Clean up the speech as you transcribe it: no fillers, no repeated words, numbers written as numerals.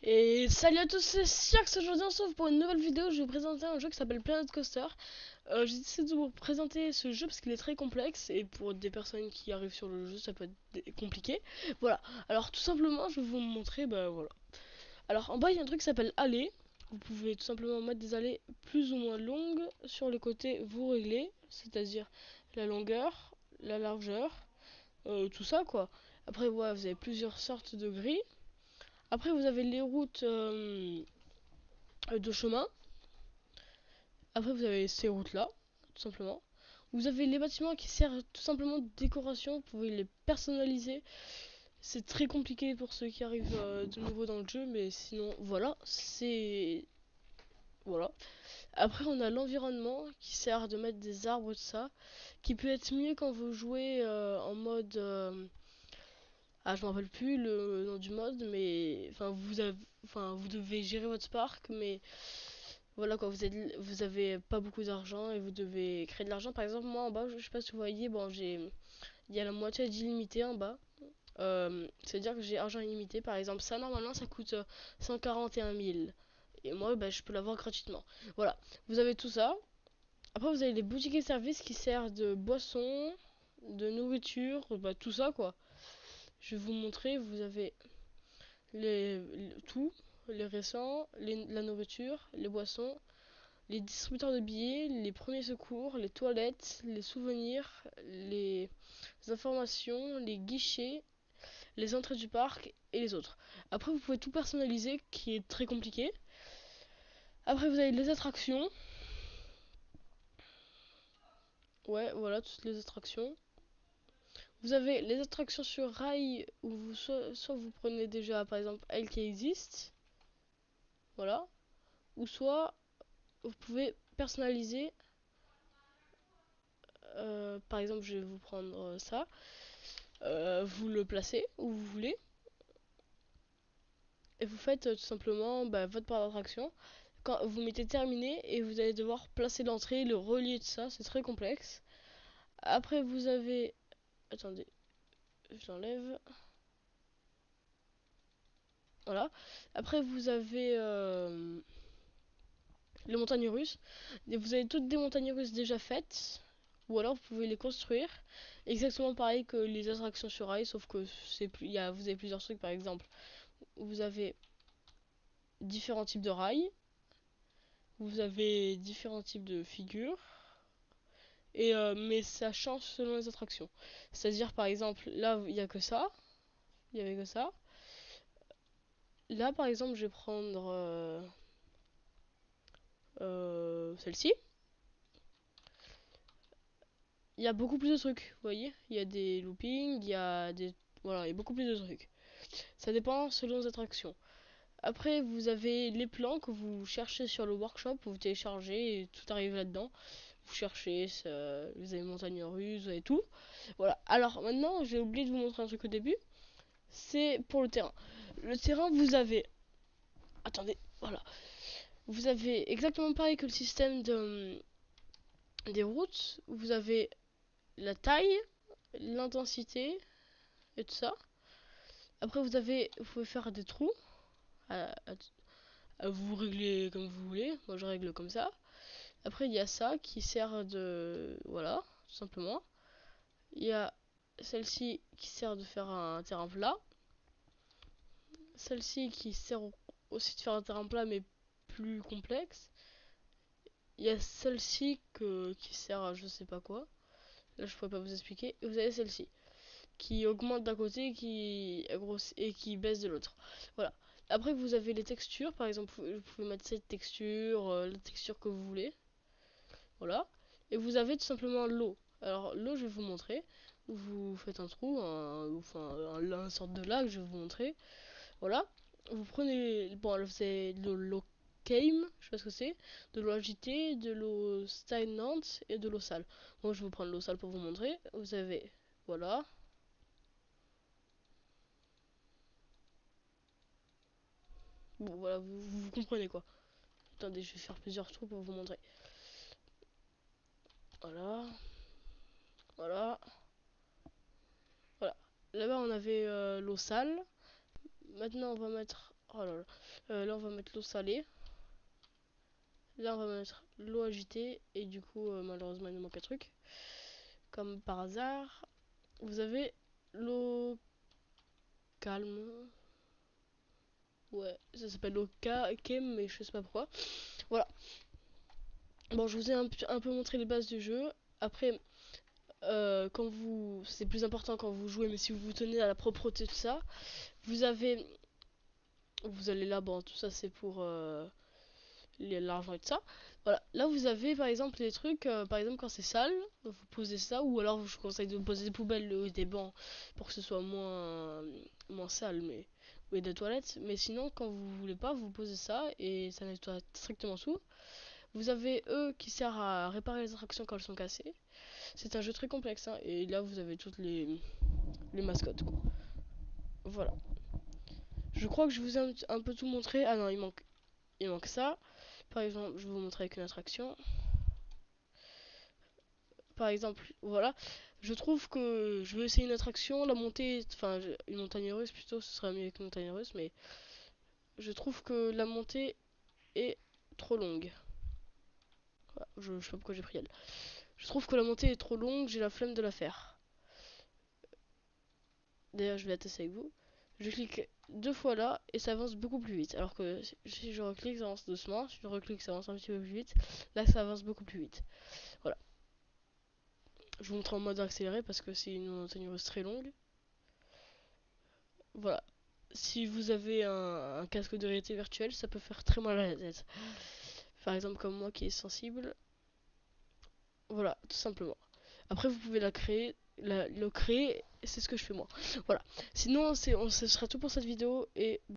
Et salut à tous, c'est Siax. Aujourd'hui on se retrouve pour une nouvelle vidéo. Je vais vous présenter un jeu qui s'appelle Planet Coaster. J'ai décidé de vous présenter ce jeu parce qu'il est très complexe et pour des personnes qui arrivent sur le jeu ça peut être compliqué. Voilà, alors tout simplement je vais vous montrer, bah voilà. Alors en bas il y a un truc qui s'appelle allées. Vous pouvez tout simplement mettre des allées plus ou moins longues. Sur les côtés vous réglez, c'est-à-dire la longueur, la largeur, tout ça quoi. Après voilà, vous avez plusieurs sortes de grilles. Après vous avez les routes de chemin. Après, vous avez ces routes-là, tout simplement. Vous avez les bâtiments qui servent tout simplement de décoration. Vous pouvez les personnaliser. C'est très compliqué pour ceux qui arrivent de nouveau dans le jeu, mais sinon, voilà, c'est... Voilà. Après, on a l'environnement qui sert de mettre des arbres, tout ça, qui peut être mieux quand vous jouez en mode... Ah, je me rappelle plus le nom du mode, mais... Enfin, vous devez gérer votre parc, mais voilà quoi, vous avez pas beaucoup d'argent et vous devez créer de l'argent. Par exemple, moi en bas, je sais pas si vous voyez, bon, il y a la moitié d'illimité en bas. C'est-à-dire que j'ai argent illimité. Par exemple, ça normalement ça coûte 141 000. Et moi, bah, je peux l'avoir gratuitement. Voilà, vous avez tout ça. Après, vous avez les boutiques et services qui servent de boissons, de nourriture, bah, tout ça quoi. Je vais vous montrer, vous avez tout, les récents, la nourriture, les boissons, les distributeurs de billets, les premiers secours, les toilettes, les souvenirs, les informations, les guichets, les entrées du parc et les autres. Après, vous pouvez tout personnaliser, qui est très compliqué. Après, vous avez les attractions. Ouais, voilà, toutes les attractions. Vous avez les attractions sur rail, où soit vous prenez déjà, par exemple, elles qui existent. Voilà. Ou soit, vous pouvez personnaliser. Par exemple, je vais vous prendre ça. Vous le placez où vous voulez. Et vous faites tout simplement bah, votre part d'attraction. Quand vous mettez terminé et vous allez devoir placer l'entrée, le relier, tout ça, c'est très complexe. Après vous avez... Attendez, j'enlève. Voilà. Après vous avez les montagnes russes. Et vous avez toutes des montagnes russes déjà faites. Ou alors vous pouvez les construire. Exactement pareil que les attractions sur rail, sauf que vous avez plusieurs trucs par exemple. Vous avez différents types de rails. Vous avez différents types de figures. Mais ça change selon les attractions. C'est-à-dire, par exemple, là, il n'y a que ça. Il y avait que ça. Là, par exemple, je vais prendre celle-ci. Il y a beaucoup plus de trucs, vous voyez. Il y a des loopings, il y a des... Voilà, il y a beaucoup plus de trucs. Ça dépend selon les attractions. Après, vous avez les plans que vous cherchez sur le workshop, vous téléchargez et tout arrive là-dedans. Vous cherchez, vous avez montagne russe, vous avez tout. Voilà. Alors maintenant, j'ai oublié de vous montrer un truc au début. C'est pour le terrain. Le terrain, vous avez... Attendez, voilà. Vous avez exactement pareil que le système des routes. Vous avez la taille, l'intensité et tout ça. Après, vous pouvez faire des trous. À, à- à vous régler comme vous voulez. Moi, je règle comme ça. Après, il y a ça qui sert de... Voilà, tout simplement. Il y a celle-ci qui sert de faire un terrain plat. Celle-ci qui sert aussi de faire un terrain plat, mais plus complexe. Il y a celle-ci qui sert à je sais pas quoi. Là, je pourrais pas vous expliquer. Et vous avez celle-ci qui augmente d'un côté et qui baisse de l'autre. Voilà. Après, vous avez les textures. Par exemple, vous pouvez mettre cette texture, la texture que vous voulez. Voilà. Et vous avez tout simplement l'eau. Alors, l'eau, je vais vous montrer. Vous faites un trou, une sorte de lac, je vais vous montrer. Voilà. Vous prenez. Bon, alors, c'est de l'eau calme, je sais pas ce que c'est. De l'eau agitée, de l'eau stagnante et de l'eau sale. Moi, je vais vous prendre l'eau sale pour vous montrer. Vous avez. Voilà. Bon, voilà, vous comprenez quoi. Attendez, je vais faire plusieurs trous pour vous montrer. Voilà. Voilà. Voilà. Là-bas, on avait l'eau sale. Maintenant, on va mettre Oh là là. Là, on va mettre l'eau salée. Là, on va mettre l'eau agitée. Et du coup, malheureusement, il nous manque un truc. Comme par hasard, vous avez l'eau calme. Ouais, ça s'appelle l'eau kem, mais je sais pas pourquoi. Voilà. Bon, je vous ai un peu montré les bases du jeu. Après, quand vous, c'est plus important quand vous jouez, mais si vous vous tenez à la propreté de ça, vous avez, vous allez là, bon, tout ça c'est pour l'argent et tout ça. Voilà, là vous avez par exemple des trucs, par exemple quand c'est sale, vous posez ça, ou alors je vous conseille de poser des poubelles ou des bancs pour que ce soit moins sale, mais ou des toilettes. Mais sinon, quand vous voulez pas, vous posez ça et ça nettoie strictement tout. Vous avez eux qui sert à réparer les attractions quand elles sont cassées. C'est un jeu très complexe, hein, et là vous avez toutes les mascottes, quoi. Voilà. Je crois que je vous ai un peu tout montré. Ah non, il manque ça. Par exemple, je vais vous montrer avec une attraction. Par exemple, voilà. Je trouve que je vais essayer une attraction, la montée, enfin une montagne russe plutôt, ce serait mieux avec une montagne russe, mais je trouve que la montée est trop longue. Voilà, je sais pas pourquoi j'ai pris elle. Je trouve que la montée est trop longue, j'ai la flemme de la faire. D'ailleurs, je vais la tester avec vous. Je clique deux fois là et ça avance beaucoup plus vite. Alors que si je reclique, ça avance doucement. Si je reclique, ça avance un petit peu plus vite. Là, ça avance beaucoup plus vite. Voilà. Je vous montre en mode accéléré parce que c'est une montagne russe très longue. Voilà. Si vous avez un casque de réalité virtuelle, ça peut faire très mal à la tête. Par exemple, comme moi qui est sensible. Voilà, tout simplement. Après, vous pouvez le créer, c'est ce que je fais moi. Voilà. Sinon, ce sera tout pour cette vidéo et